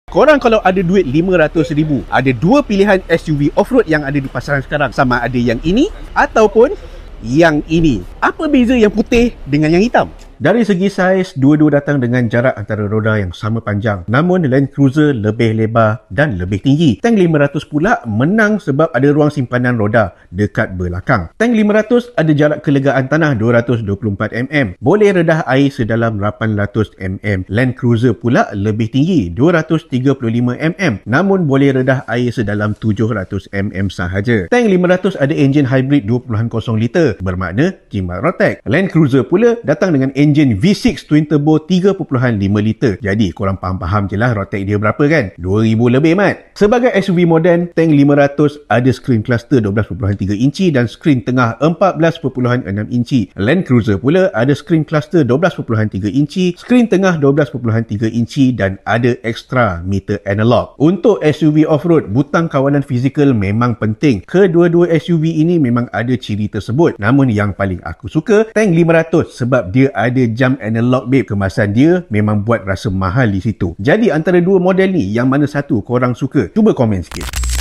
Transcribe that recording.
Korang kalau ada duit RM500,000, ada dua pilihan SUV off-road yang ada di pasaran sekarang. Sama ada yang ini ataupun yang ini. Apa beza yang putih dengan yang hitam? Dari segi saiz, dua-dua datang dengan jarak antara roda yang sama panjang. Namun Land Cruiser lebih lebar dan lebih tinggi. Tank 500 pula menang sebab ada ruang simpanan roda dekat belakang. Tank 500 ada jarak kelegaan tanah 224mm. Boleh redah air sedalam 800mm. Land Cruiser pula lebih tinggi 235mm. Namun boleh redah air sedalam 700mm sahaja. Tank 500 ada enjin hybrid 2.0 liter bermakna jimat Rotax. Land Cruiser pula datang dengan enjin V6 twin turbo 3.5 liter. Jadi korang faham-faham je lah Rotax dia berapa kan? 2000 lebih mat. Sebagai SUV moden, Tank 500 ada skrin cluster 12.3 inci dan skrin tengah 14.6 inci. Land Cruiser pula ada skrin cluster 12.3 inci, skrin tengah 12.3 inci dan ada ekstra meter analog. Untuk SUV off-road, butang kawalan fizikal memang penting. Kedua-dua SUV ini memang ada ciri tersebut. Namun yang paling aku suka Tank 500 sebab dia ada jam analog babe. Kemasan dia memang buat rasa mahal di situ. Jadi antara dua model ni, yang mana satu korang suka? Cuba komen sikit.